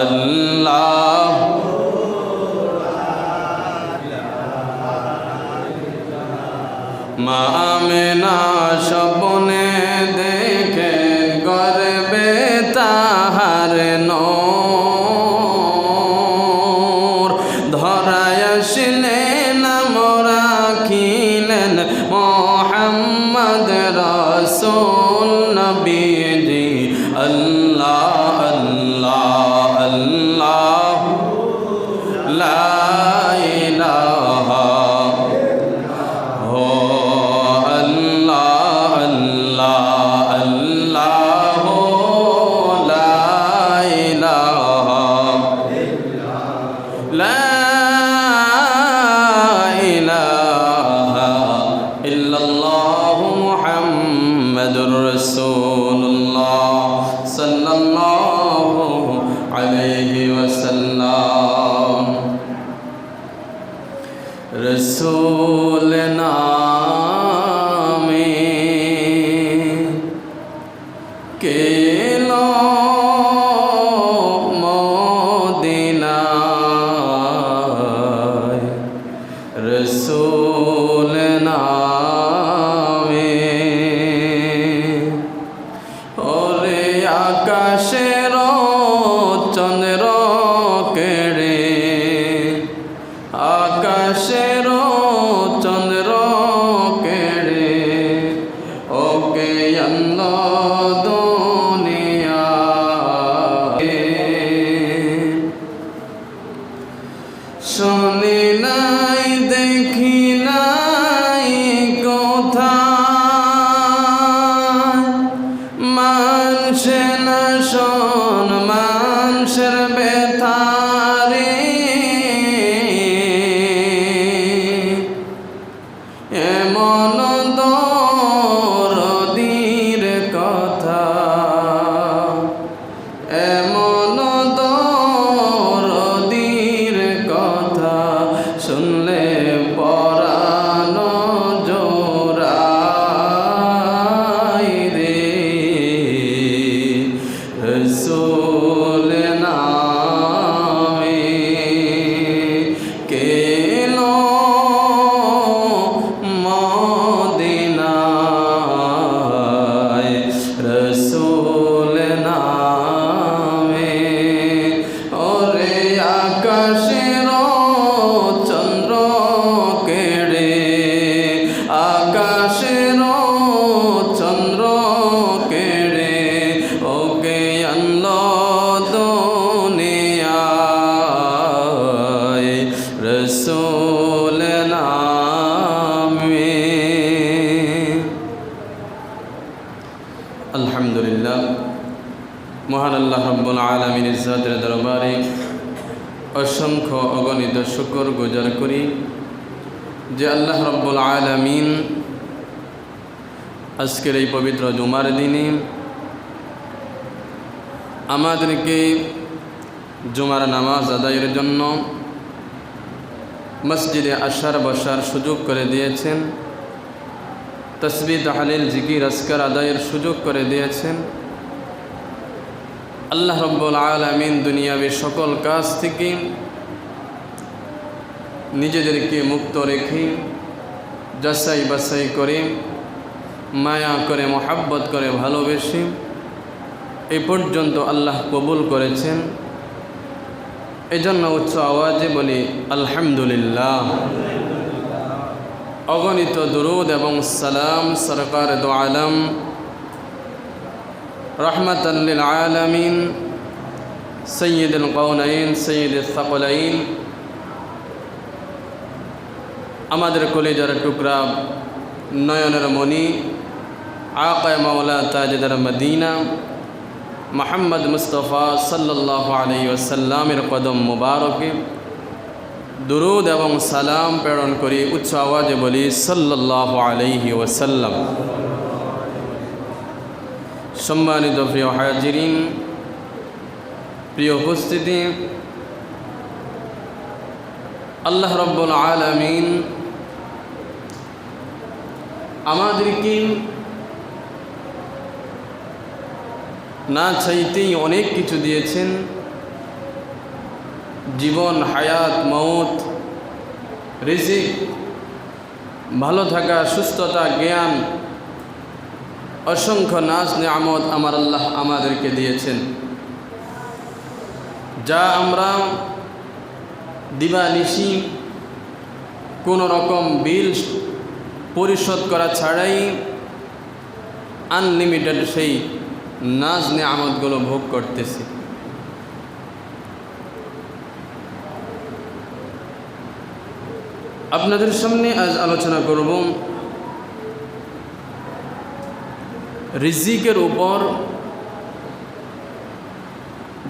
আল্লাহ মা আমেনা স্বপ্নে দেখে গর্বে তাহার নূর ধরায় আসলেন রাখিলেন মুহাম্মদ রাসূল নবীজি আল্লাহ আল্লাহ আল্লাহ লা ইলাহা রসূল নামে কেলো মদিনায় রসূল নামে ওরে আকাশের চন্দ্র কেড়ে আকাশের চন্দ্র কেড়ে ওকে অন্য দুনিয়া শুনি নাই দেখি নাই কোথায় মানছে না শোন মানুষের বেথারে এমন দরদির কথা এমন দরদির কথা শুনলে পরাণ জোড়ায় রে রসূল নামে কেলো মদিনায় রসূল নামে ওরে আকাশের চন্দ্র কেড়ে আকাশের চন্দ্র কেড়ে ওকে আনলো দুনিয়ায় রসূল নামে। আলহামদুলিল্লাহ, মহান আল্লাহ রাব্বুল আলামিনের জাতের দরবারে অসংখ্য অগণিত শুকর গুজার করি যে আল্লাহ রাব্বুল আলামিন আজকের এই পবিত্র জুমার দিনে আমাদেরকে জুমার নামাজ আদায়ের জন্য মসজিদে আসার বসার সুযোগ করে দিয়েছেন, তসবিহ তাহলিল জিকির আজকার আদায়ের সুযোগ করে দিয়েছেন। আল্লাহ রাব্বুল আলামিন দুনিয়াবী সকল কাজ থেকে নিজেদেরকে মুক্ত রেখে যাচাই বাছাই করে মায়া করে মহাব্বত করে ভালোবেসে এই পর্যন্ত আল্লাহ কবুল করেছেন। এজন্য উচ্চ আওয়াজে বলি আলহামদুলিল্লাহ। অগণিত দুরুদ এবং সালাম সরকার দো আলম রহমাতাল লিল আলামিন সৈয়দুল কওনাইন সৈয়দুল সাকলাইন আমাদের কলিজার টুকরা নয়নের মণি আকায়ে মাওলা তাজদার মদিনা মুহাম্মদ মুস্তাফা সাল্লাল্লাহু আলাইহি ওয়াসাল্লামের কদম মুবারকে দুরুদ এবং সালাম প্রেরণ করি। উচ্চ আওয়াজে বলি সাল্লাল্লাহু আলাইহি ওয়াসাল্লাম। সম্মানিত প্রিয় হাজিরিন, প্রিয় উপস্থিতি, আল্লাহ রাব্বুল আলামিন আমাদেরকে না চাইতেই অনেক কিছু দিয়েছেন, জীবন, হায়াত, মৌত, রিজিক, ভালো থাকা, সুস্থতা, জ্ঞান, অসংখ্য নাজ নিয়ামত আমার আল্লাহ আমাদেরকে দিয়েছেন, যা আমরা দিবানিশি কোনো রকম বিল পরিশোধ করা ছাড়াই আনলিমিটেড সেই নাজ নিয়ামতগুলো ভোগ করতেছি। আপনাদের সামনে আজ আলোচনা করব রিজিকের উপর,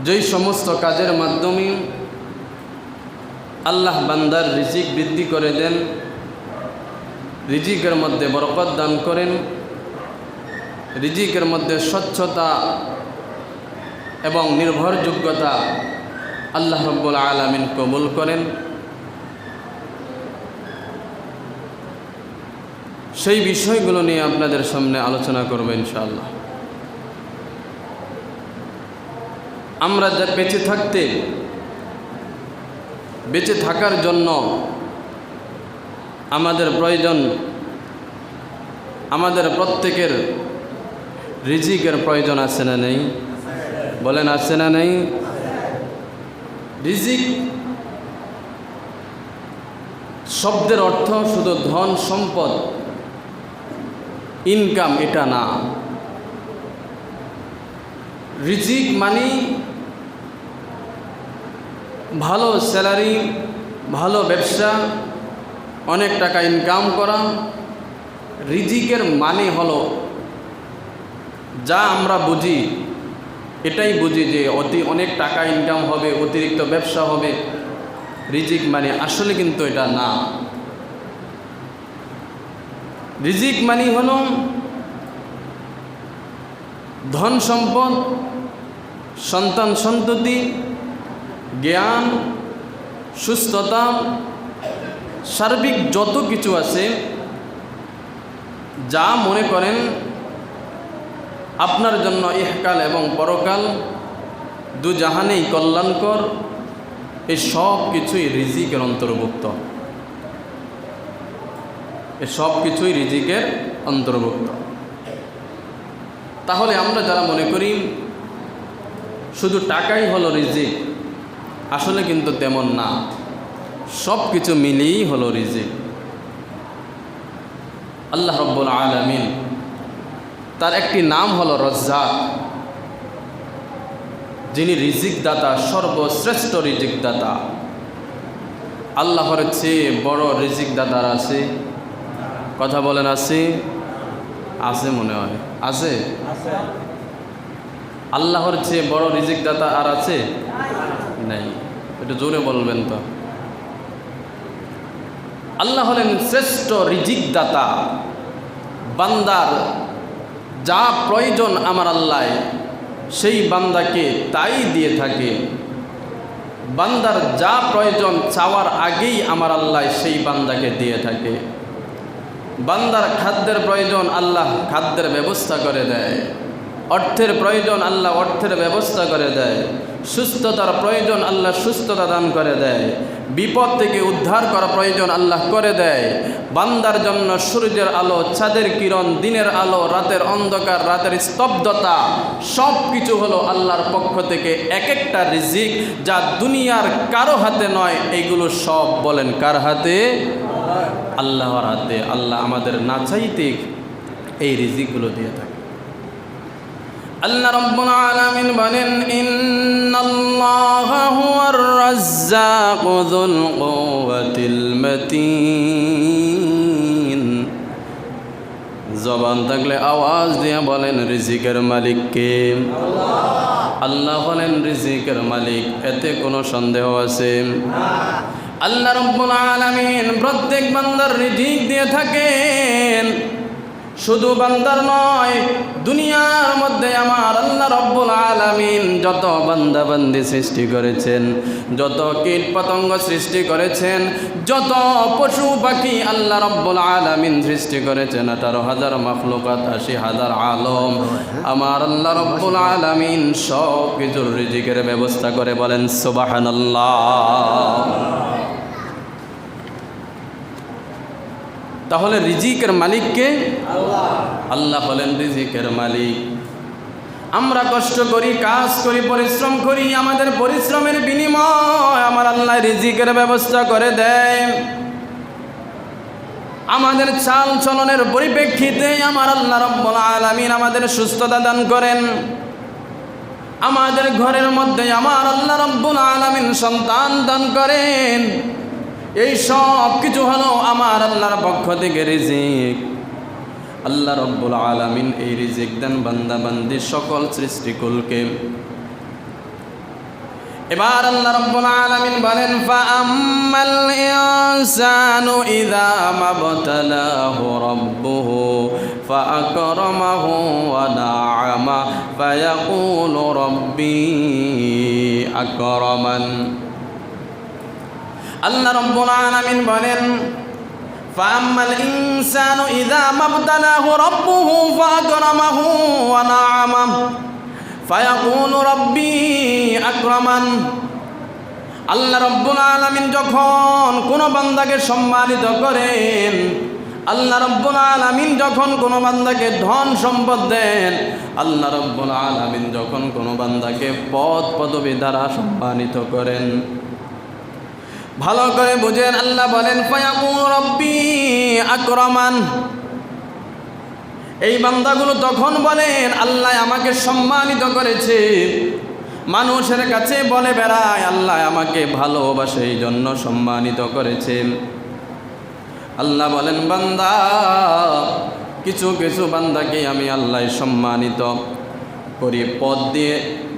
যেই সমস্ত কাজের মাধ্যমে আল্লাহ বান্দার রিজিক বৃদ্ধি করে দেন, রিজিকের মধ্যে বরকত দান করেন, রিজিকের মধ্যে স্বচ্ছতা এবং নির্ভরযোগ্যতা আল্লাহ রাব্বুল আলামিন কবুল করেন, সেই বিষয়গুলো নিয়ে আপনাদের সামনে আলোচনা করব ইনশাআল্লাহ। আমরা যা বেঁচে থাকার জন্য আমাদের প্রয়োজন, আমাদের প্রত্যেকের রিজিকের প্রয়োজন আছে না নেই? বলেন, আছে না নেই? রিজিক শব্দের অর্থ শুধু ধন সম্পদ, ইনকাম, এটা না। রিজিক মানে ভালো স্যালারি, ভালো ব্যবসা, অনেক টাকা ইনকাম করা। রিজিকের মানে হলো, যা আমরা বুঝি এটাই বুঝি যে অনেক টাকা ইনকাম হবে, অতিরিক্ত ব্যবসা হবে, রিজিক মানে। আসলে কিন্তু এটা না। রিজিক মানে হলো ধন সম্পদ, সন্তান সন্ততি, জ্ঞান, সুস্থতা, সার্বিক যত কিছু আছে, যা মনে করেন আপনার জন্য ইহকাল এবং পরকাল দু জাহানেই কল্যাণকর, এই সব কিছুই রিজিকের অন্তর্ভুক্ত। এই সব কিছুই রিজিকের অন্তর্ভুক্ত। তাহলে আমরা যারা মনে করি শুধু টাকাই হলো রিজিক, আসলে কিন্তু তেমন না। সব কিছু মিলিয়েই হলো রিজিক। আল্লাহ রাব্বুল আলামিন, তার একটি নাম হলো রাজ্জাক, যিনি রিজিক দাতা, সর্বশ্রেষ্ঠ রিজিক দাতা। আল্লাহর চেয়ে বড় রিজিক দাতার আছে? কথা বলেন, আছে? আছে মনে হয়, আছে। আল্লাহর চেয়ে বড় রিজিক দাতা আর আছে? নাই। একটু জোরে বলবেন তো। আল্লাহ হলেন শ্রেষ্ঠ রিজিক দাতা। বান্দার যা প্রয়োজন আমার আল্লাহ সেই বান্দাকে তাই দিয়ে থাকে। বান্দার যা প্রয়োজন চাওয়ার আগেই আমার আল্লাহ সেই বান্দাকে দিয়ে থাকে। বান্দার খাদ্যের প্রয়োজন, আল্লাহ খাদ্যের ব্যবস্থা করে দেয়। অর্থের প্রয়োজন, আল্লাহ অর্থের ব্যবস্থা করে দেয়। সুস্থতার প্রয়োজন, আল্লাহ সুস্থতা দান করে দেয়। বিপদ থেকে উদ্ধার করা প্রয়োজন, আল্লাহ করে দেয়। বান্দার জন্য সূর্যের আলো, চাঁদের কিরণ, দিনের আলো, রাতের অন্ধকার, রাতের স্তব্ধতা, সব কিছু হলো আল্লাহর পক্ষ থেকে এক একটা রিজিক, যা দুনিয়ার কারো হাতে নয়। এইগুলো সব বলেন কার হাতে? আল্লাহর হাতে। আল্লাহ আমাদের না চাইতে এই রিজিকগুলো দিয়ে থাকে। আল্লাহ রাব্বুল আলামিন বলেন, ইন্নাল্লাহা হুয়ার রাজ্জাকু যুল কুওয়াতিল মাতিন। জবান থাকলে আওয়াজ দিয়ে বলেন, রিজিকের মালিক কে? আল্লাহ। আল্লাহ হলেন রিজিকের মালিক, এতে কোনো সন্দেহ আছে? আল্লাহ রাব্বুল আলামিন প্রত্যেক বান্দার রিজিক দিয়ে থাকেন। শুধু বান্দার নয়, দুনিয়ার মধ্যে আমার আল্লাহ রব্বুল আলামিন যত বান্দা বান্দি সৃষ্টি করেছেন, যত কীট পতঙ্গ সৃষ্টি করেছেন, যত পশু পাখি আল্লাহ রব্বুল আলামিন সৃষ্টি করেছেন, 18,000 মাখলুকাত, 80,000 আলম, আমার আল্লাহ রব্বুল আলামিন সব কিছুর রিজিকের ব্যবস্থা করে। বলেন সুবহানাল্লাহ। তাহলে রিজিকের মালিক কে? আল্লাহ হলেন রিজিকের মালিক। আমরা কষ্ট করি, কাজ করি, পরিশ্রম করি, আমাদের পরিশ্রমের বিনিময় আমার আল্লাহ রিজিকের ব্যবস্থা করে দেয়। আমাদের চাল চলনের পরিপ্রেক্ষিতে আমার আল্লাহ রব্বুল আলামিন আমাদের সুস্থতা দান করেন। আমাদের ঘরের মধ্যে আমার আল্লাহ রব্বুল আলামিন সন্তান দান করেন। এই সব কিছু হলো আমার আল্লাহর পক্ষ থেকে রিজিক। আল্লাহ রব্বুল আলামিন এই রিজিক দেন বান্দা বান্দি সকল সৃষ্টিকুলকে। এবার আল্লাহ রব্বুল আলামিন বলেন, ফাআম্মাল ইনসানু ইযা মাবতালাহু রাব্বুহু ফাআকরামাহু ওয়া না'আমা ফায়াকুলু রাব্বি আকরামান। আল্লাহ রব্বুল আলামিন বলেন, ফাআম্মাল ইনসানু ইযা মাবতালাহু রাব্বুহু ফাআকরামাহু ওয়া না'আমা ফায়াকুলু রাব্বি আকরামান। আল্লাহ রব্বুল আলামিন যখন কোনো বান্দাকে সম্মানিত করেন, আল্লাহ রব্বুল আলামিন যখন কোনো বান্দাকে ধন সম্পদ দেন, আল্লাহ রব্বুল আলামিন যখন কোনো বান্দাকে পদ পদবী দ্বারা সম্মানিত করেন, ভালো করে বুঝেন। আল্লাহ বলেন, ফায়াকুলু রাব্বি আকরামান। এই বান্দাগুলো তখন বলেন, আল্লাহ আমাকে সম্মানিত করেছে। মানুষের কাছে বলে বেড়ায়, আল্লাহ আমাকে ভালোবাসে, এই জন্য সম্মানিত করেছে। আল্লাহ বলেন, বান্দা, কিছু কিছু বান্দাকে আমি আল্লাহ সম্মানিত করি, পদ দিয়ে,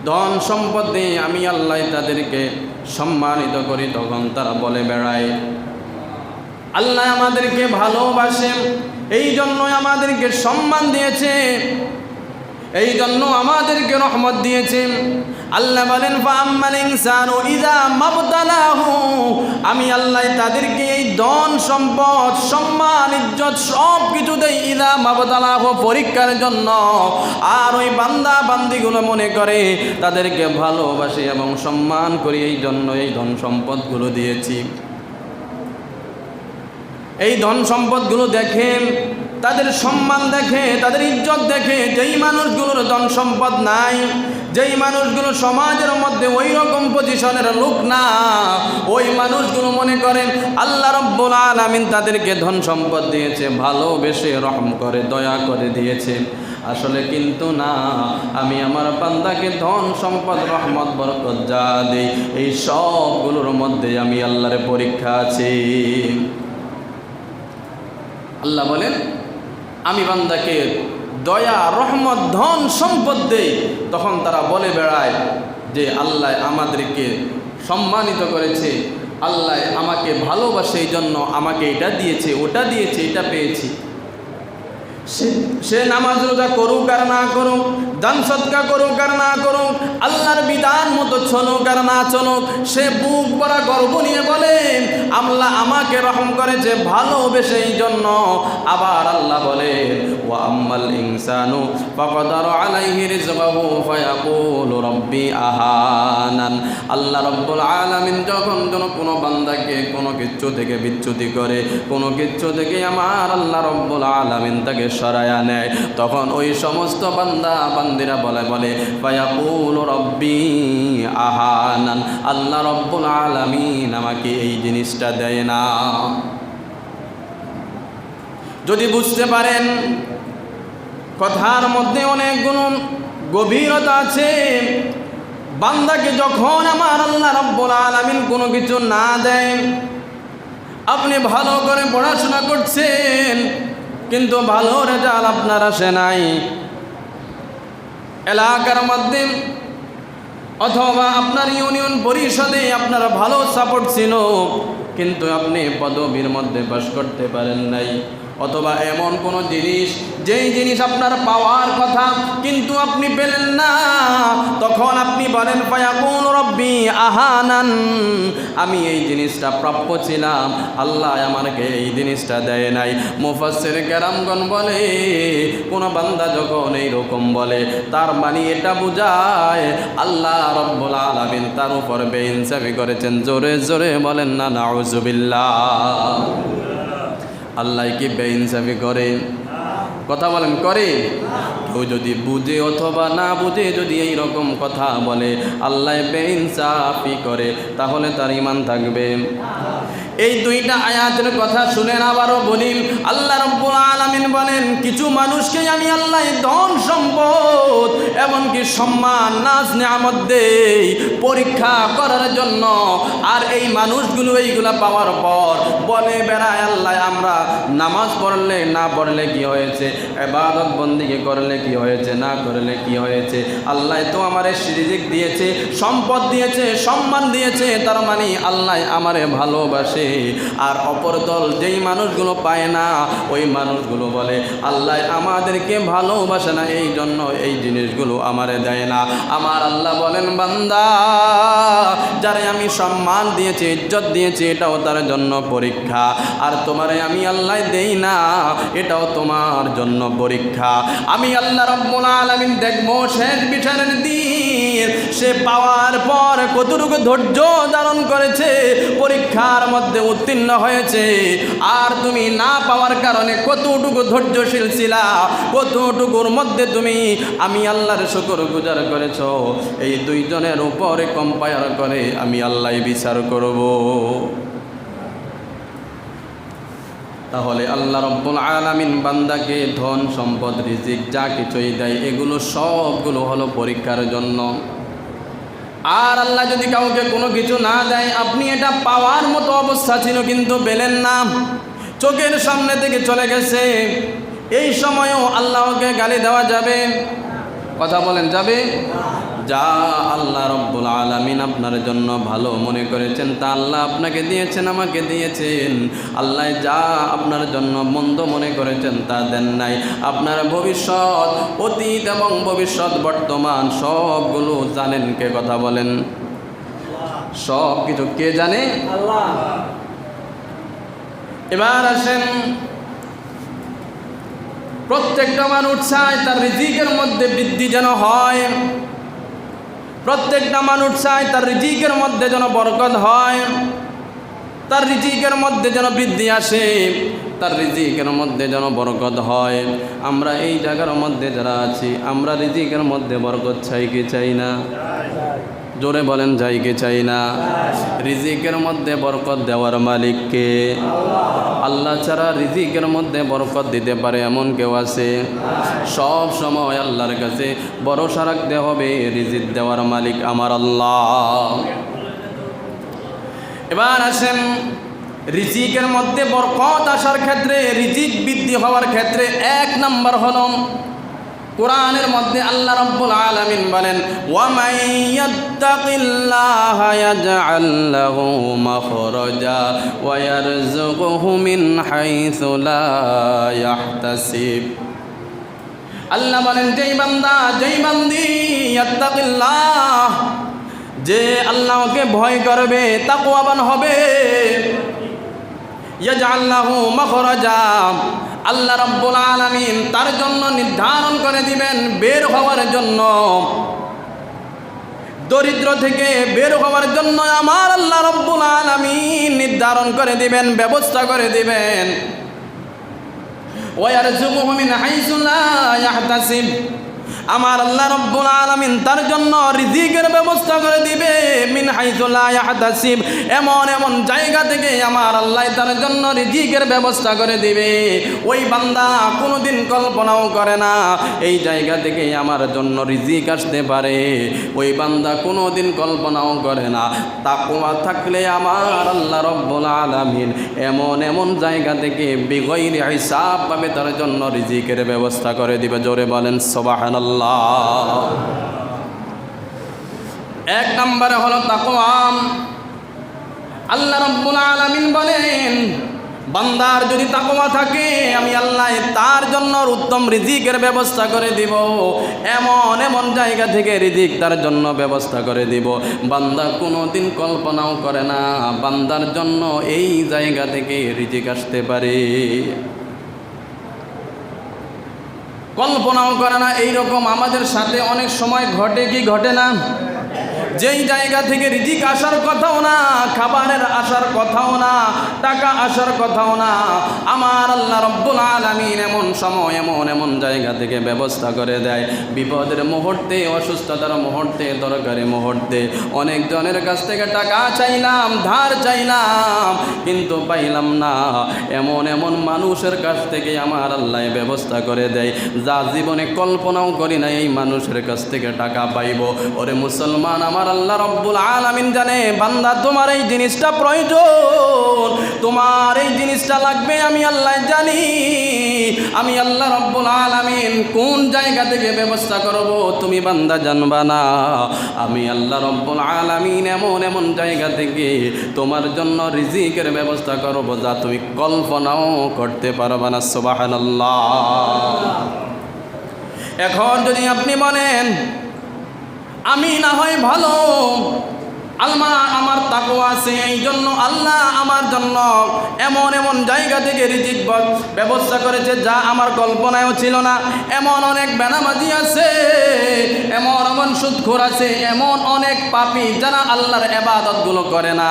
ধন সম্পদ দিয়ে আমি আল্লাহ তাদেরকে সম্মানিত করি। তখন তারা বলে বেড়ায়, আল্লাহ আমাদেরকে ভালোবাসে, এই জন্য আমাদেরকে সম্মান দিয়েছে, এই জন্য আমাদেরকে রহমত দিয়েছে। আল্লাহ বলেন, ফাআম্মাল ইনসানু ইযা মাবতালাহু, আমি আল্লাহ তাদেরকে এই ধন সম্পদ, সম্মান, ইজ্জত সব কিছু দেই, ইযা মাবতালাহু, পরীক্ষার জন্য। আর ওই বান্দা বান্দিগুলো মনে করে তাদেরকে ভালোবাসি এবং সম্মান করি, এই জন্য এই ধন সম্পদগুলো দিয়েছি। এই ধন সম্পদগুলো দেখে, তাদের সম্মান দেখে, তাদের ইজ্জত দেখে, যেই মানুষগুলোর ধন সম্পদ নাই, যেই মানুষগুলো সমাজের মধ্যে ওই রকম পজিশনের লোক না, ওই মানুষগুলো মনে করেন আল্লাহ রব্বুল আলামিন তাদেরকে ধন সম্পদ দিয়েছে, ভালোবেসে রহম করে দয়া করে দিয়েছে। আসলে কিন্তু না, আমি আমার বান্দাকে ধন সম্পদ, রহমত, বরকত যা দেই, এই সবগুলোর মধ্যে আমি আল্লাহর পরীক্ষা আছি। আল্লাহ বলেন, আমি বান্দাকে দয়া, রহমত, ধন সম্পদ দেই। তখন তারা বলে বেড়ায় যে আল্লাহ আমাদেরকে সম্মানিত করেছে, আল্লাহ আমাকে ভালোবাসে, এই জন্য আমাকে এটা দিয়েছে, ওটা দিয়েছে, এটা পেয়েছি। সে নামাজ রোজা করুক আর না করুক, দান সদকা করুক আর না করুক, আল্লাহর বিধান মতো চলুক আর না চলুক, সে বুক ভরা গর্ব নিয়ে বলে আল্লাহ আমাকে রহম করেছে, ভালোবেসে, এই জন্য। আবার আল্লাহ বলে, ওয়া আম্মাল ইনসানু ফাকাদার আলাইহি রিজকাহু ফায়াকুলু রাব্বি আহানান। আল্লাহ রব্বুল আলামিন যখন কোনো বান্দাকে কোনো কিচ্ছু থেকে বিচ্যুতি করে, কোনো কিচ্ছু থেকে আমার আল্লাহ রব্বুল আলামিন তাকে সরায়া নেয়, তখন ওই সমস্ত বান্দা বান্দিরা বলে ফায়াকুলু রাব্বি আহানান, আল্লাহ রব্বুল আলামিন আমাকে এই জিনিসটা দেয় না। যদি বুঝতে পারেন কথার মধ্যে অনেকগুলো গভীরতা আছে। বান্দাকে যখন আমার আল্লাহ রব্বুল আলামিন কোনো কিছু না দেয়, আপনি ভালো করে পড়াশোনা করছেন কিন্তু ভালো রেজাল্ট আপনার আসে নাই, এলাকার মধ্যে অথবা আপনার ইউনিয়ন পরিষদে আপনার ভালো সাপোর্ট ছিল কিন্তু আপনি পদবীর মধ্যে পাস করতে পারেন নাই, অথবা এমন কোনো জিনিস যেই জিনিস আপনার পাওয়ার কথা কিন্তু আপনি পেলেন না, তখন আপনি বলেন ফায়াকুন রব্বি আহানান, আমি এই জিনিসটা প্রাপ্য ছিলাম, আল্লাহ আমাকে এই জিনিসটা দেয় নাই। মুফাসসির কেরামগণ বলে কোন বান্দা যখন এইরকম বলে তার মানে এটা বোঝায় আল্লাহ রব্বুল আলামিন তার উপর বেইনসাফি করেছেন। জোরে জোরে বলেন না নাউজুবিল্লাহ। আল্লাহ কি বেইনসাফি করে? কথা বলেন করে? কেউ যদি বুঝে অথবা না বুঝে যদি এই রকম কথা বলে আল্লাহ বেইনসাফি করে, তাহলে তার ঈমান থাকবে? এই দুইটা আয়াতের কথা শুনেন। আবারও বলি, আল্লাহ রাব্বুল আলামিন বলেন কিছু মানুষকে আমি আল্লাহ ধন সম্পদ এমনকি সম্মান নাজ নিয়ামত দেই পরীক্ষা করার জন্য। আর এই মানুষগুলো এইগুলা পাওয়ার পর বলে বেড়ায় আল্লাহ আমরা নামাজ পড়লে না পড়লে কি হয়েছে, ইবাদত বন্দেগী করলে কি হয়েছে, না করলে কি হয়েছে, আল্লাহ তো আমারে রিজিক দিয়েছে, সম্পদ দিয়েছে, সম্মান দিয়েছে, তার মানে আল্লাহ আমারে ভালোবাসে। আর অপর দল যেই মানুষগুলো পায় না ওই মানুষগুলো বলে আল্লাহ আমাদেরকে ভালোবাসে না, এই জন্য এই জিনিসগুলো আমারে দেয় না। আমার আল্লাহ বলেন বান্দা যারে আমি সম্মান দিয়েছি, ইজ্জত দিয়েছি, এটাও তার জন্য পরীক্ষা, আর তোমারে আমি আল্লাহ দেই না, এটাও তোমার জন্য পরীক্ষা। আমি আল্লাহ রাব্বুল আলামিন দেখবো শেষ বিচারের দিন সে পাওয়ার পর কতটুকু ধৈর্য ধারণ করেছে, পরীক্ষার মধ্যে উত্তীর্ণ হয়েছে, আর তুমি না পাওয়ার কারণে কতটুকু ধৈর্যশীল ছিলা, কতটুকুর মধ্যে তুমি আমি আল্লাহর শুকরগুজার করেছো, এই দুইজনের উপরে কম্পেয়ার করে আমি আল্লাহ বিচার করব। তাহলে আল্লাহ রাব্বুল আলামিন বান্দাকে ধন সম্পদ রিজিক যা কিছুই দেয় এগুলো সবগুলো হলো পরীক্ষার জন্য। আর আল্লাহ যদি কাউকে কোনো কিছু না দেয়, আপনি এটা পাওয়ার মতো অবস্থা ছিল কিন্তু পেলেন না, চোখের সামনে থেকে চলে গেছে, এই সময়ও আল্লাহকে গালি দেওয়া যাবে? কথা বলেন যাবে? যা আল্লাহ রাব্বুল আলামিন আপনার জন্য ভালো মনে করেছেন তা আল্লাহ আপনাকে দিয়েছেন, আমাকে দিয়েছেন। আল্লাহ যা আপনার জন্য মন্দ মনে করেছেন তা দেন নাই। আপনার ভবিষ্যৎ, অতীত এবং ভবিষ্যৎ বর্তমান সবগুলো জানেন কে? কথা বলেন। সব কিছু কে জানে? আল্লাহ। এবার আসেন, প্রত্যেকটা মানুষ চায় তার রিজিকের মধ্যে বৃদ্ধি যেন হয়, প্রত্যেকটা মানুষ চায় তার রিজিকের মধ্যে যেন বরকত হয়, তার রিজিকের মধ্যে যেন বৃদ্ধি আসে, তার রিজিকের মধ্যে যেন বরকত হয়। আমরা এই জায়গার মধ্যে যারা আছি আমরা রিজিকের মধ্যে বরকত চাই কি চাই না? জোরে বলেন, যাই কি চাই না? রিজিকের মধ্যে বরকত দেওয়ার মালিক কে? আল্লাহ ছাড়া রিজিকের মধ্যে বরকত দিতে পারে এমন কেউ আছে? সব সময় আল্লাহর কাছে ভরসা রাখতে হবে, রিজিক দেওয়ার মালিক আমার আল্লাহ। এবার আসেন, রিজিকের মধ্যে বরকত আসার ক্ষেত্রে, রিজিক বৃদ্ধি হওয়ার ক্ষেত্রে এক নাম্বার হলো কোরআনের মধ্যে আল্লাহ রাব্বুল আলামিন বলেন ওয়া মান ইয়াত্তাকিল্লাহা ইয়াজআল লাহু মাখরাজা ওয়া ইয়ারযুকুহু মিন হাইসু লা ইয়াহতাসিব। আল্লাহ বলেন যেই বান্দা, যেই বান্দি ইয়াত্তাকিল্লাহ, যে আল্লাহকে ভয় করবে, তাকওয়াবান হবে, ইয়াজআল লাহু মাখরাজা, আল্লাহ রাব্বুল আলামিন তার জন্য নির্ধারণ করে দিবেন বের হওয়ার জন্য, দরিদ্র থেকে বের হওয়ার জন্য আমার আল্লাহ রাব্বুল আলামিন নির্ধারণ করে দিবেন, ব্যবস্থা করে দিবেন। ওয়া ইয়ারযুকুহু মিন হাইসু লা ইয়াহতাসিব, আমার আল্লাহ রাব্বুল আলামিন তার জন্য রিজিকের ব্যবস্থা করে দিবে মিন হাইসু লা ইয়াহতাসিব, এমন এমন জায়গা থেকে আমার আল্লাহ তার জন্য রিজিকের ব্যবস্থা করে দিবে। ওই বান্দা কোনোদিন কল্পনাও করে না এই জায়গা থেকে আমার জন্য রিজিক আসতে পারে, ওই বান্দা কোনোদিন কল্পনাও করে না। তাকওয়া থাকলে আমার আল্লাহ রাব্বুল আলামিন এমন এমন জায়গা থেকে বিগৈরি হিসাব পাবে তার জন্য রিজিকের ব্যবস্থা করে দিবে। জোরে বলেন সুবহানাল্লাহ। এক নম্বরে হলো তাকওয়া। আল্লাহ রাব্বুল আলামিন বলেন বান্দার যদি তাকওয়া থাকে আমি আল্লাহ তার জন্য উত্তম রিজিকের ব্যবস্থা করে দিব, এমন এমন জায়গা থেকে রিজিক তার জন্য ব্যবস্থা করে দিব বান্দা কোনোদিন কল্পনাও করে না বান্দার জন্য এই জায়গা থেকে রিজিক আসতে পারে, কল্পনাও করে না। এইরকম আমাদের সাথে অনেক সময় ঘটে কি ঘটে না? যেই জায়গা থেকে রিজিক আসার কথাও না, খাবারের আসার কথাও না, টাকা আসার কথাও না, আমার আল্লাহ রব্বুল আলামিন এমন সময় এমন এমন জায়গা থেকে ব্যবস্থা করে দেয়। বিপদের মুহূর্তে, অসুস্থতার মুহূর্তে, দরকারি মুহূর্তে অনেকজনের কাছ থেকে টাকা চাইলাম, ধার চাইলাম, কিন্তু পাইলাম না। এমন এমন মানুষের কাছ থেকে আমার আল্লাহ ব্যবস্থা করে দেয় যা জীবনে কল্পনাও করি না এই মানুষের কাছ থেকে টাকা পাইব। ওরে মুসলমান, আমার আল্লাহ রব্বুল আলামিন জানে বান্দা তোমার এই জিনিসটা প্রয়োজন, তোমার এই জিনিসটা লাগবে, আমি আল্লাহ জানি। আমি আল্লাহ রব্বুল আলামিন কোন জায়গা থেকে ব্যবস্থা করব তুমি বান্দা জানবা না। আমি আল্লাহ রব্বুল আলামিন এমন এমন জায়গা থেকে তোমার জন্য রিজিকের ব্যবস্থা করব যা তুমি কল্পনাও করতে পারবা না। সুবহানাল্লাহ। এখন যদি আপনি বলেন আমি না হয় ভালো, আমার তাকওয়া আছে, এই জন্য আল্লাহ আমার জন্য এমন এমন জায়গা থেকে রিজিক ব্যবস্থা করেছে যা আমার কল্পনায়ও ছিল না। এমন অনেক বেনামাজি আছে, এমন এমন সুদখোর আছে, এমন অনেক পাপী যারা আল্লাহর ইবাদতগুলো করে না,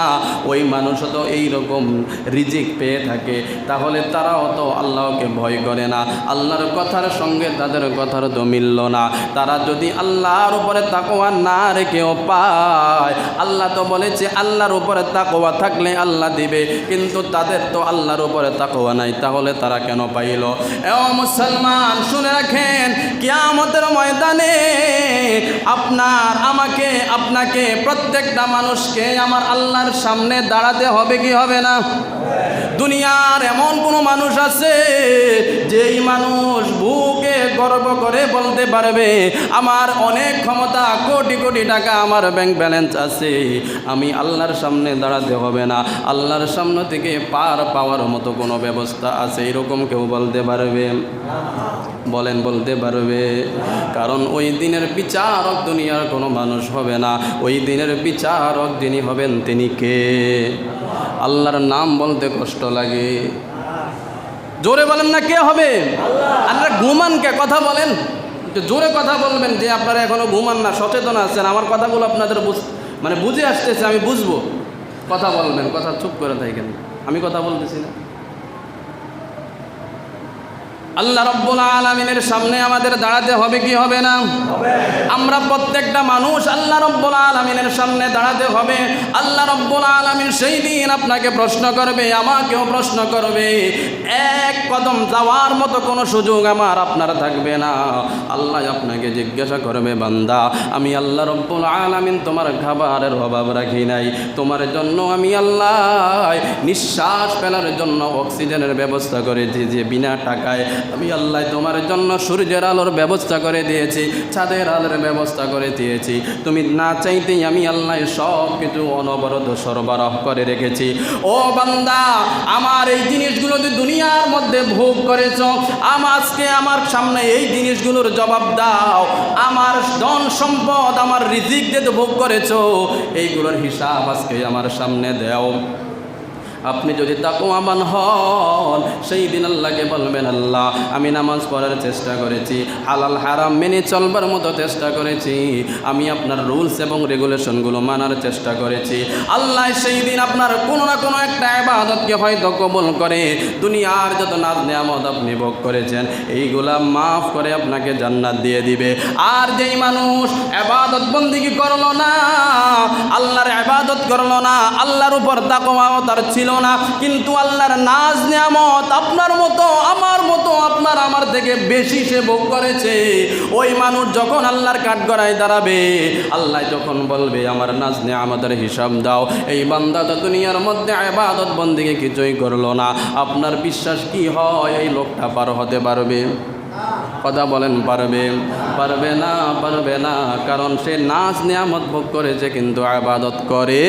ওই মানুষও তো এইরকম রিজিক পেয়ে থাকে। তাহলে তারাও তো আল্লাহকে ভয় করে না, আল্লাহর কথার সঙ্গে তাদের কথার তো মিলল না। তারা যদি আল্লাহর উপরে তাকওয়া না রেখেও পায়, আল্লাহ তো বলেছে আল্লাহর উপরে তাকওয়া থাকলে আল্লাহ দিবে, কিন্তু তাদের তো আল্লাহর উপরে তাকওয়া নাই, তাহলে তারা কেন পাইল? ও মুসলমান, শুনে রাখেন, কিয়ামতের ময়দানে আপনার, আমাকে, আপনাকে, প্রত্যেকটা মানুষকে আমার আল্লাহর সামনে দাঁড়াতে হবে কি হবে না? দুনিয়ার এমন কোনো মানুষ আছে যেই মানুষ বুকে গর্ব করে বলতে পারবে আমার অনেক ক্ষমতা, কোটি কোটি টাকা আমার ব্যাংক ব্যালেন্স আছে, আমি আল্লাহর সামনে দাঁড়াতে হবে না, আল্লাহর সামনে থেকে পার পাওয়ার মতো কোনো ব্যবস্থা আছে? এরকম কেউ বলতে পারবে? বলেন, বলতে পারবে? কারণ ওই দিনের বিচারক দুনিয়ার কোনো মানুষ হবে না, ওই দিনের বিচারক যিনি হবেন তিনি কে? আল্লাহর নাম বলতে কষ্ট লাগে, জোরে বলেন না, কে হবে? আপনারা ঘুমান কে? কথা বলেন, জোরে কথা বলবেন যে আপনারা এখনো ঘুমান না, সচেতন আছেন, আমার কথাগুলো আপনাদের বুঝে আসতেছে, আমি বুঝবো। কথা বলবেন, কথা চুপ করে থাকেন, আমি কথা বলতেছি না। আল্লাহ রব্বুল আলামিনের সামনে আমাদের দাঁড়াতে হবে কি হবে না? আমরা প্রত্যেকটা মানুষ আল্লাহ রব্বুল আলামিনের সামনে দাঁড়াতে হবে। আল্লাহ রব্বুল আলামিন সেই দিন আপনাকে প্রশ্ন করবে, আমাকেও প্রশ্ন করবে। এক কদম যাওয়ার মতো কোনো সুযোগ আমার আপনার থাকবে না। আল্লাহ আপনাকে জিজ্ঞাসা করবে, বান্দা আমি আল্লাহ রব্বুল আলামিন তোমার খাবারের অভাব রাখি নাই, তোমার জন্য আমি আল্লাহ নিঃশ্বাস ফেলার জন্য অক্সিজেনের ব্যবস্থা করেছি, যে বিনা টাকায় আমি আল্লাহ তোমার জন্য সূর্যের আলোর ব্যবস্থা করে দিয়েছি, চাঁদের আলোর ব্যবস্থা করে দিয়েছি, তুমি না চাইতেই আমি আল্লাহ সব কিছু অনবরত সরবরাহ করে রেখেছি। ও বান্দা, আমার এই জিনিসগুলো যে দুনিয়ার মধ্যে ভোগ করেছ, আজকে আমার সামনে এই জিনিসগুলোর জবাব দাও। আমার ধন সম্পদ, আমার রিজিক যে ভোগ করেছ, এইগুলোর হিসাব আজকে আমার সামনে দাও। আপনি যদি তাকওয়াবান হন, সেই দিন আল্লাহকে বলবেন, আল্লাহ আমি নামাজ পড়ার চেষ্টা করেছি, হালাল হারাম মেনে চলবার মতো চেষ্টা করেছি, আমি আপনার রুলস এবং রেগুলেশনগুলো মানার চেষ্টা করেছি। আল্লাহ সেই দিন আপনার কোনো না কোনো একটা ইবাদতকে হয়তো কবুল করে, দুনিয়ার যত নাজ নিয়ামত আপনি ভোগ করেছেন এইগুলা মাফ করে আপনাকে জান্নাত দিয়ে দিবে। আর যেই মানুষ ইবাদত বন্দেগী করলো না, আল্লাহর ইবাদত করলো না, আল্লাহর উপর তাকওয়াও তার ছিল না, কিন্তু আল্লাহর নাজ নিয়ামত আপনার মতো আমার মতো আপনার আমার থেকে বেশি সে ভোগ করেছে, ওই মানুষ যখন আল্লাহর কাঠগড়ায় দাঁড়াবে, আল্লাহ যখন বলবে আমার নাজ নিয়ামতের হিসাব দাও, এই বান্দা তো দুনিয়ার মধ্যে ইবাদত বন্দেগী কিছুই করলো না, আপনার বিশ্বাস কি হয় এই লোকটা পার হতে পারবে? কথা বলেন, পারবে? পারবে না, পারবে না, কারণ সে নাজ নিয়ামত ভোগ করেছে কিন্তু ইবাদত করে।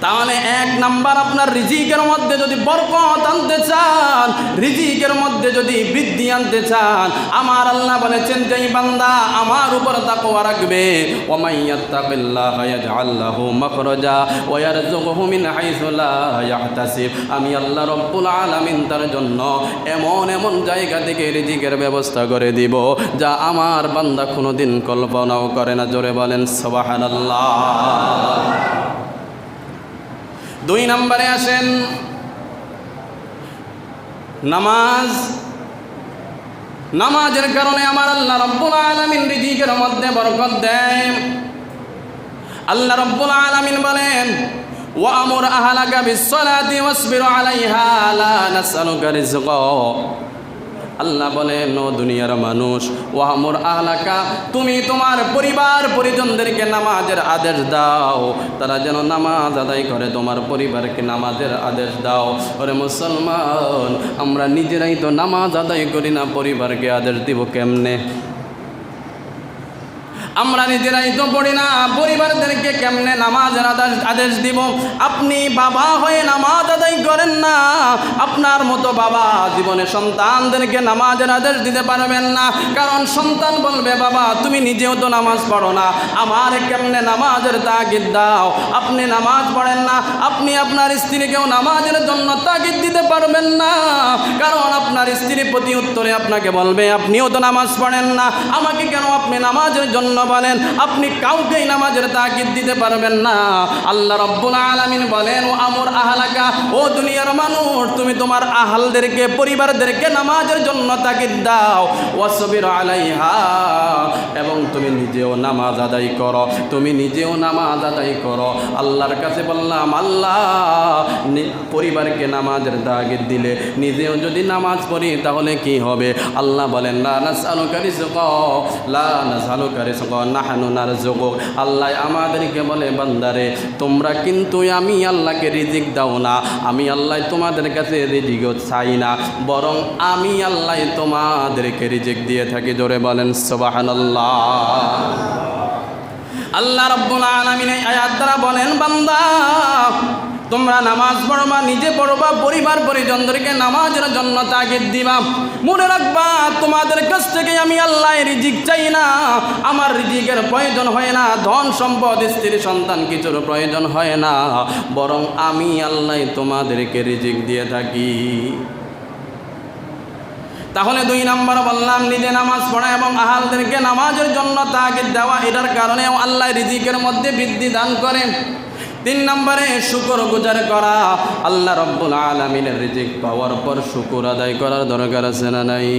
তাহলে এক নাম্বার, আপনার রিজিকের মধ্যে যদি বরকত আনতে চান, রিজিকের মধ্যে যদি বৃদ্ধি আনতে চান, আমার আল্লাহ বলেছেন যেই বান্দা আমার উপর তাকওয়া রাখবে, ওয়ামাইয়াত্তাকিল্লাহা ইয়াজআল লাহু মাখরাজা ওয়া ইয়ারযুকহু মিন হাইসু লা ইয়াহতাসিব, আমি আল্লাহ রব্বুল আলামিন তার জন্য এমন এমন জায়গা থেকে রিজিকের ব্যবস্থা করে দিব যা আমার বান্দা কোনোদিন কল্পনাও করে না। জোরে বলেন সুবহানাল্লাহ। 2 নম্বরে আসেন নামাজ। নামাজের কারণে আমার আল্লাহ রব্বুল আলামিন রিজিকের মধ্যে বরকত দেয়। আল্লাহ রব্বুল আলামিন বলেন, ওয়ামুর আহলাকা বিসসালাতি ওয়াসবির আলাইহা লা নাসআলুকা রিজকা। আল্লাহ বলেন, ও দুনিয়ার মানুষ, ওয়ামুর আহলাকা, তুমি তোমার পরিবার পরিজনদেরকে নামাজের আদেশ দাও, তারা যেন নামাজ আদায় করে। তোমার পরিবারকে নামাজের আদেশ দাও। ওরে মুসলমান, আমরা নিজেরাই তো নামাজ আদায় করি না, পরিবারকে আদেশ দিব কেমনে? আমরা নিজেরাই তো পড়ি না, পরিবারদেরকে কেমনে নামাজের আদেশ দিব? আপনি বাবা হয়ে নামাজ আদায় করেন না, আপনার মতো বাবা জীবনে সন্তানদেরকে নামাজের আদেশ দিতে পারবেন না। কারণ সন্তান বলবে, বাবা তুমি নিজেও তো নামাজ পড়ো না, আমার কেমনে নামাজের তাগিদ দাও? আপনি নামাজ পড়েন না, আপনি আপনার স্ত্রীকেও নামাজের জন্য তাগিদ দিতে পারবেন না। কারণ আপনার স্ত্রী প্রতি উত্তরে আপনাকে বলবে, আপনিও তো নামাজ পড়েন না, আমাকে কেন আপনি নামাজের জন্য বলেন? আপনি কাউকেই নামাজের তাকিদ দিতে পারবেন না। আল্লাহ রব্বুল আলামিন বলেন, ও আমর আহলাকা, ও দুনিয়ার মানুষ, তুমি তোমার আহলদেরকে, পরিবারদেরকে নামাজের জন্য তাকিদ দাও। ওয়াসবির আলাইহা, এবং তুমি নিজেও নামাজ আদায় করো, তুমি নিজেও নামাজ আদায় করো। আল্লাহর কাছে বললাম, আল্লাহ পরিবারকে নামাজের তাকিদ দিলে নিজেও যদি নামাজ পড়ি তাহলে কি হবে? আল্লাহ বলেন, লা নাসআলুকা রিজকা, লা নাসআলুকা রিজকা নাহনু নারযুকুক। আল্লাহ আমাদেরকে বলে, বান্দারে তোমরা কিন্তু আমি আল্লাহকে রিজিক দাও না, আমি আল্লাহ তোমাদের কাছে রিজিকও চাই না, বরং আমি আল্লাহ তোমাদেরকে রিজিক দিয়ে থাকি। জোরে বলেন সুবহানাল্লাহ। আল্লাহ রাব্বুল আলামিন এই আয়াত দ্বারা বলেন, বান্দা তোমরা নামাজ পড়বা, নিজে পড়বা, পরিবার পরিজনদেরকে নামাজের জন্য তাগিদ দিবা। মনে রাখবা, তোমাদের কাছ থেকে আমি আল্লাহ রিজিক চাই না, আমার রিজিকের প্রয়োজন হয় না, ধন সম্পদ স্ত্রী সন্তান কিছুর প্রয়োজন হয় না, বরং আমি আল্লাহ তোমাদেরকে রিজিক দিয়ে থাকি। তাহলে 2 নম্বর বললাম, নিজে নামাজ পড়া এবং আহালদেরকে নামাজের জন্য তাগিদ দেওয়া, এটার কারণেও আল্লাহ রিজিকের মধ্যে বৃদ্ধি দান করেন। 3 নম্বরে শুকর গুজার করা। আল্লাহ রব্বুল আলামিনের রিজিক পাওয়ার পর শুকর আদায় করার দরকার আছে না নাই?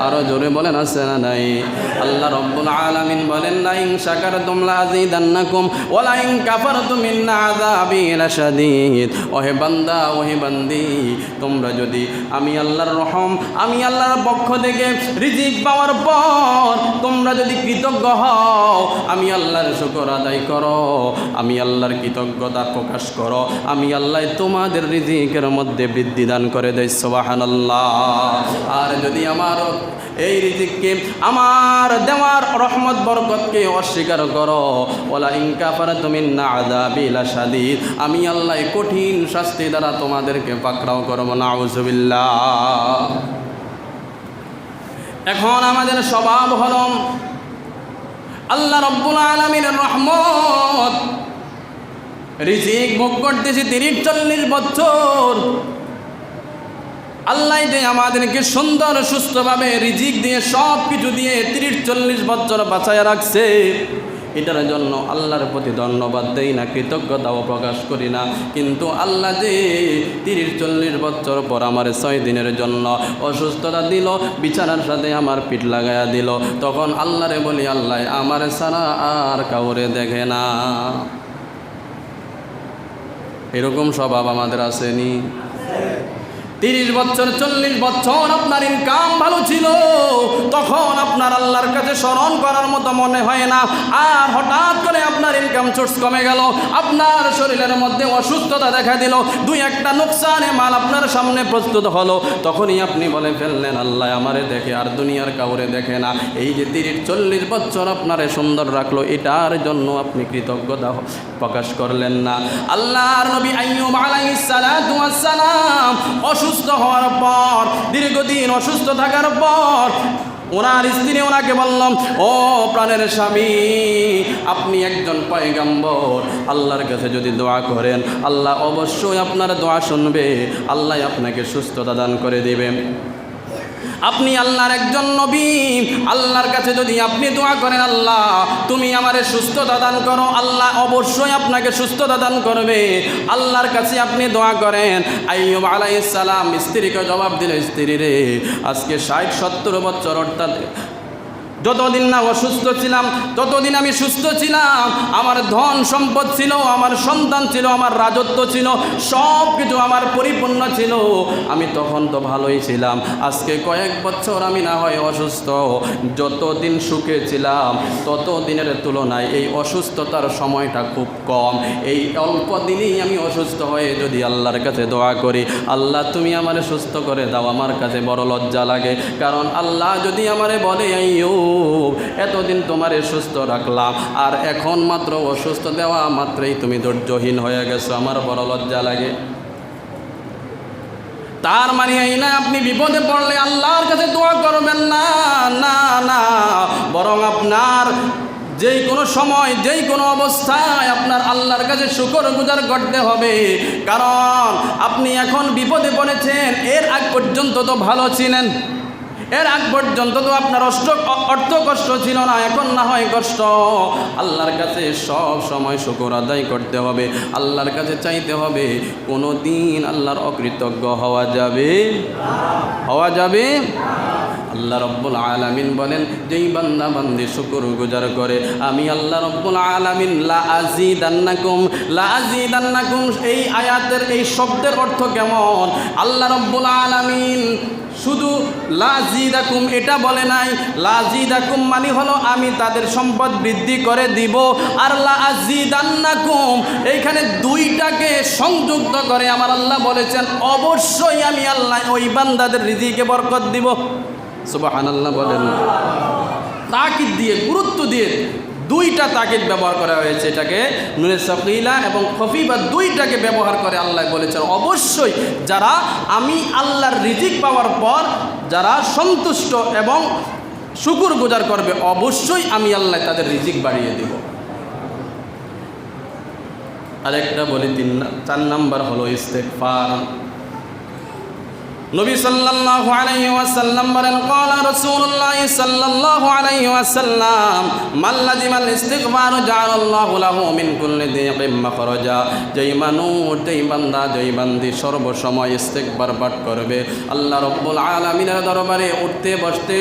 আরো জোরে বলেন, আছে না নাই? আল্লাহ রব্বুল আলামিন বলেন, লা ইন শাকারতুম লাযিদান্নাকুম ওয়া লা ইন কাফারতুম ইন্না আযাবি লাশাদীদ। ওহে বান্দা, ওহে বান্দি, তোমরা যদি আমি আল্লাহর রহম, আমি আল্লাহর পক্ষ থেকে রিজিক পাওয়ার পর তোমরা যদি কৃতজ্ঞ হও, আমি আল্লাহর শুকর আদায় করো, আমি আল্লাহর কৃতজ্ঞতা প্রকাশ করো, আমি আল্লাহ তোমাদের রিজিকের মধ্যে বৃদ্ধি দান করে দেয়। সুবহানাল্লাহ। আর যদি আমার এই রিজিককে, আমার দেওয়ার রহমত বরকতকে অস্বীকার করো, ওয়ালা ইন কাফারতুম ইন্না আযাবি লাশাদীদ, আমি আল্লাহ কঠিন শাস্তি দ্বারা তোমাদেরকে পাকড়াও করব। নাউযুবিল্লাহ। এখন আমাদের স্বভাব হলো আল্লাহ রব্বুল আলামিনের রহমত রিজিক ভোগ করতেছি 30-40 বছর। আল্লাহ যে আমাদেরকে সুন্দর সুস্থভাবে রিজিক দিয়ে সব কিছু দিয়ে 30-40 বছর বাঁচায় রাখছে, এটার জন্য আল্লাহর প্রতি ধন্যবাদ দেই না, কৃতজ্ঞতাও প্রকাশ করি না। কিন্তু আল্লাহ যে 30-40 বছর পর আমার 6 দিনের জন্য অসুস্থতা দিল, বিছানার সাথে আমার পিঠ লাগাইয়া দিল, তখন আল্লাহরে বলি, আল্লাহ আমার ছাড়া আর কাউরে দেখে না। এরকম স্বভাব আমাদের আসেনি? 30 বছর 40 বছর আপনার ইনকাম ভালো ছিল, তখন আপনার আল্লাহর কাছে স্মরণ করার মতো মনে হয় না। আর হঠাৎ করে আপনার ইনকাম সোর্স কমে গেল, আপনার শরীরের মধ্যে অসুস্থতা দেখা দিল, 2-1টা নোকসানে মাল আপনার সামনে প্রস্তুত হলো, তখনই আপনি বলে ফেললেন আল্লাহ আমারে দেখে আর দুনিয়ার কাউরে দেখে না। এই যে 30-40 বছর আপনারে সুন্দর রাখলো, এটার জন্য আপনি কৃতজ্ঞতা প্রকাশ করলেন না। আল্লাহর নবী আইয়ুব আলাইহিস সালাতু ওয়াস সালাম অসুস্থ হওয়ার পর, দীর্ঘদিন অসুস্থ থাকার পর ওনার স্ত্রী ওনাকে বললাম, ও প্রাণের স্বামী, আপনি একজন পয়গম্বর, আল্লাহর কাছে যদি দোয়া করেন আল্লাহ অবশ্যই আপনার দোয়া শুনবে, আল্লাহ আপনাকে সুস্থতা দান করে দিবেন। আপনি আল্লাহর একজন নবী, আল্লাহর কাছে যদি আপনি দোয়া করেন আল্লাহ তুমি আমারে সুস্থতা দান করো, আল্লাহ অবশ্যই আপনাকে সুস্থতা দান করবে। আল্লাহর কাছে আপনি দোয়া করেন। আইয়ুব আলাইহিস সালাম স্ত্রীকে জবাব দিল, স্ত্রী রে, আজকে 60-70 বছর, অর্থাৎ যতদিন না অসুস্থ ছিলাম ততদিন আমি সুস্থ ছিলাম, আমার ধন সম্পদ ছিল, আমার সন্তান ছিল, আমার রাজত্ব ছিল, সব কিছু আমার পরিপূর্ণ ছিল, আমি তখন তো ভালোই ছিলাম। আজকে কয়েক বছর আমি না হয় অসুস্থ, যতদিন সুখে ছিলাম তত দিনের তুলনায় এই অসুস্থতার সময়টা খুব কম। এই অল্প দিনেই আমি অসুস্থ হয়ে যদি আল্লাহর কাছে দোয়া করি আল্লাহ তুমি আমারে সুস্থ করে দাও, আমার কাছে বড় লজ্জা লাগে। কারণ আল্লাহ যদি আমারে বলে আইয়ুব এতদিন তোমারে সুস্থ রাখলাম আর এখন মাত্র অসুস্থ দেওয়া মাত্রই তুমি ধৈর্যহীন হয়ে গেছো, আমার বড় লজ্জা লাগে। তার মানে এই না আপনি বিপদে পড়লে আল্লাহর কাছে দোয়া করবেন না, না না, বরং আপনার যেই কোনো সময় যেই কোনো অবস্থায় আপনার আল্লাহর কাছে শুকরগুজার করতে হবে। কারণ আপনি এখন বিপদে পড়েছেন, এর আগ পর্যন্ত তো ভালো ছিলেন, এর আগ পর্যন্ত তো আপনার অর্থ কষ্ট ছিল না, এখন না হয় কষ্ট। আল্লাহর কাছে সব সময় শুকর আদায় করতে হবে, আল্লাহর কাছে চাইতে হবে। কোনো দিন আল্লাহর অকৃতজ্ঞ হওয়া যাবে আল্লাহ রব্বুল আলামিন বলেন, যেই বান্দা বান্দি শুকর গুজার করে আমি আল্লাহ রব্বুল আলামিন লা আজিদান্নাকুম। এই আয়াতের এই শব্দের অর্থ কেমন? আল্লাহ রব্বুল আলামিন শুধু লাজিদাকুম এটা বলে নাই, লাজিদাকুম মানে হলো আমি তাদের সম্পদ বৃদ্ধি করে দিব, আর লাজিদান্নাকুম এইখানে দুইটাকে সংযুক্ত করে আমার আল্লাহ বলেছেন অবশ্যই আমি আল্লাহ ওই বান্দাদের রিজিকে বরকত দিব। সুবহানাল্লাহ বলেন। তাকিদ দিয়ে, গুরুত্ব দিয়ে দুইটা তাকিদ ব্যবহার করা হয়েছে, এটাকে নুনে সাকিলা এবং খফিফা দুইটাকে ব্যবহার করে আল্লাহ বলেছেন অবশ্যই যারা আমি আল্লাহর রিজিক পাওয়ার পর যারা সন্তুষ্ট এবং শুকর গুজার করবে অবশ্যই আমি আল্লাহ তাদের রিজিক বাড়িয়ে দেব। আরেকটা বলি 4 নাম্বার হলো ইস্তেগফার। নবী সাল্লাল্লাহু আলাইহি ওয়াসাল্লাম বলেন, ক্বালা রাসূলুল্লাহ সাল্লাল্লাহু আলাইহি ওয়াসাল্লাম মান লাজিমাল ইস্তিগফার জাআলাল্লাহু লাহু মিন কুল্লি দিকিম মাখরাজা। যেই মানুষ, যেই বান্দা, যেই বান্দি সর্বসময় ইস্তিগফার পাঠ করবে, আল্লাহ রাব্বুল আলামিনের দরবারে উঠতে বসতে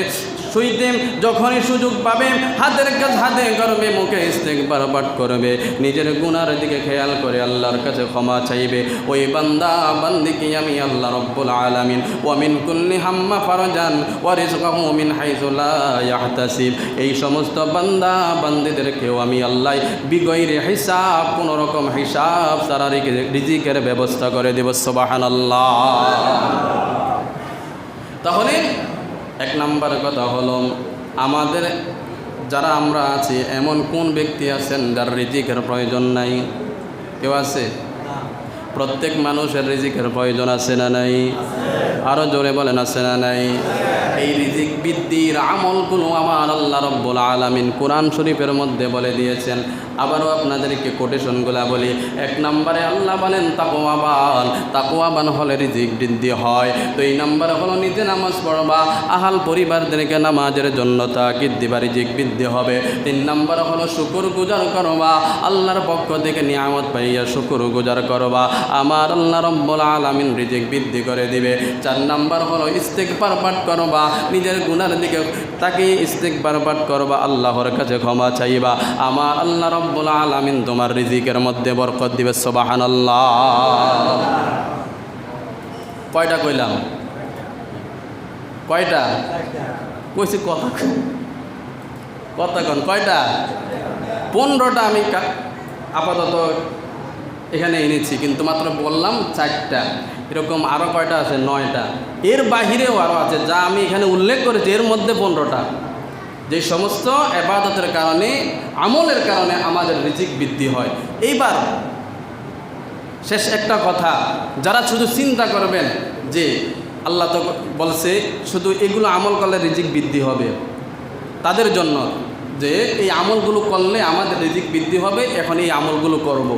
শুইতে যখনই সুযোগ পাবে হাতের কাজ হাতে করবে, মুখে ইস্তিগফার পাঠ করবে, নিজের গুনার দিকে খেয়াল করে আল্লাহর কাছে ক্ষমা চাইবে, ওই বান্দা বান্দিকে আমি আল্লাহ রাব্বুল আলামিন ওয়া মিন কুল্লি হাম্মা ফারজান ওয়া রিজকাহু মিন হাইসু লা ইয়াহতাসিব, এই সমস্ত বান্দা বান্দিদেরকেও আমি আল্লাহ বিগৈরে হিসাব, কোনো রকম হিসাব ছাড়া রিজিকের ব্যবস্থা করে দেব। সুবহানাল্লাহ। তাহলে 1 নাম্বার কথা হলো আমাদের যারা আমরা আছি এমন কোন ব্যক্তি আছেন যার রিজিকের প্রয়োজন নাই? কেউ আছে? প্রত্যেক মানুষের রিজিকের প্রয়োজন আছে না নাই? আরও জোরে বলেন আছে না নাই? এই রিজিক বৃদ্ধির আমলগুলো আমার আল্লাহ রাব্বুল আলামিন কোরআন শরীফের মধ্যে বলে দিয়েছেন। আবারও আপনাদেরকে কোটেশনগুলা বলি। 1 নম্বরে আল্লাহ বলেন তাকওয়াবান, তাকওয়াবান হলে রিজিক বৃদ্ধি হয়। 2 নম্বরে হলো নিজে নামাজ পড়বা, আহাল পরিবারদেরকে নামাজের জন্য তাকিদ দিবা, রিজিক বৃদ্ধি হবে। 3 নম্বরে হলো শুকর গুজার করবা, আল্লাহর পক্ষ থেকে নিয়ামত পাইয়া শুকর গুজার করবা, আমার আল্লাহ রাব্বুল আলামিন রিজিক বৃদ্ধি করে দিবে। 4 নম্বর হলো ইস্তিগফার পাঠ করবা, নিজের গুনার দিকে তাকে ইস্তিগফার পাঠ করবা, আল্লাহর কাছে ক্ষমা চাইবা, আমার আল্লাহ রাব্বুল আলামিন তোমার রিজিকের মধ্যে বরকত দিবে। সুবহানাল্লাহ। কয়টা কইলাম? কয়টা কইছি? কথা কন কয়টা? 15টা আমি আপাতত এখানে এনেছি, কিন্তু মাত্র বললাম 4টা। এরকম আরও কয়টা আছে? 9টা। এর বাহিরেও আরও আছে যা আমি এখানে উল্লেখ করেছি, এর মধ্যে 15টা, যে সমস্ত ইবাদতের কারণে, আমলের কারণে আমাদের রিজিক বৃদ্ধি হয়। এইবার শেষ একটা কথা, যারা শুধু চিন্তা করবেন যে আল্লাহ তো বলছে শুধু এগুলো আমল করলে রিজিক বৃদ্ধি হবে, তাদের জন্য যে এই আমলগুলো করলে আমাদের রিজিক বৃদ্ধি হবে, এখন এই আমলগুলো করব।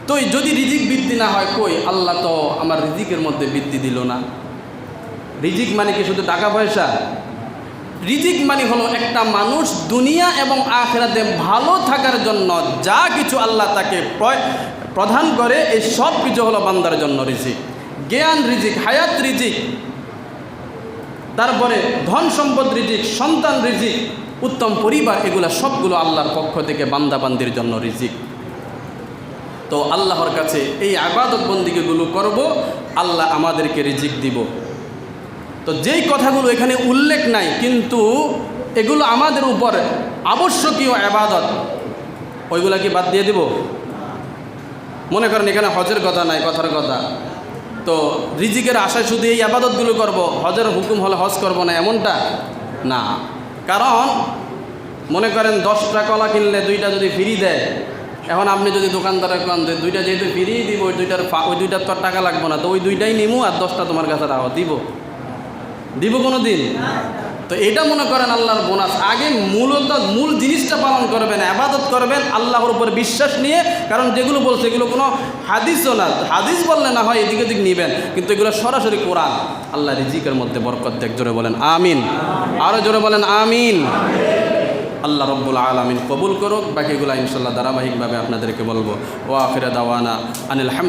তো যদি রিজিক বৃদ্ধি না হয়, কই আল্লাহ তো আমার রিজিকের মধ্যে বৃদ্ধি দিল না। রিজিক মানে কি শুধু টাকা পয়সা? রিজিক মানে হলো একটা মানুষ দুনিয়া এবং আখিরাতে ভালো থাকার জন্য যা কিছু আল্লাহ তাকে প্রদান করে, এই সব কিছু হলো বান্দার জন্য রিজিক। জ্ঞান রিজিক, হায়াত রিজিক, তারপরে ধন সম্পদ রিজিক, সন্তান রিজিক, উত্তম পরিবার, এগুলা সবগুলো আল্লাহর পক্ষ থেকে বান্দাবান্দির জন্য রিজিক। তো আল্লাহর কাছে এই ইবাদত বন্দেগীগুলো করব, আল্লাহ আমাদেরকে রিজিক দিব। তো যেই কথাগুলো এখানে উল্লেখ নাই, কিন্তু এগুলো আমাদের উপর আবশ্যকীয় ইবাদত, ওইগুলা কি বাদ দিয়ে দিব? মনে করেন এখানে হজের কথা নাই, কথার কথা, তো রিজিকের আশায় শুধু এই ইবাদতগুলো করব, হজের হুকুম হলে হজ করব না, এমনটা না। কারণ মনে করেন 10টা কলা কিনলে 2টা যদি ফ্রি দেয়, এখন আপনি যদি দোকানদারের কান 2টা যেহেতু ফ্রি দিব, ওই 2টার তো টাকা লাগবে না, তো ওই 2টাই নিমু আর 10টা তোমার কাছে রাখো, দিব কোনো দিন? তো এটা মনে করেন আল্লাহর বোনাস। আগে মূল জিনিসটা পালন করবেন, ইবাদত করবেন আল্লাহর উপর বিশ্বাস নিয়ে। কারণ যেগুলো বলছে এগুলো কোনো হাদিসও না, হাদিস বললে না হয় এদিকে দিক নেবেন, কিন্তু এগুলো সরাসরি কোরআন। আল্লাহ রিজিকের মধ্যে বরকত দেখ, জোরে বলেন আমিন। আরও জোরে বলেন আমিন। আল্লাহ রব্বুল আলামিন কবুল করুক। বাকিগুলো ইনশাল্লাহ ধারাবাহিকভাবে আপনাদেরকে বলবো। ওয়া আখিরা দাওয়ানা আনিল হামদুলিল্লাহ।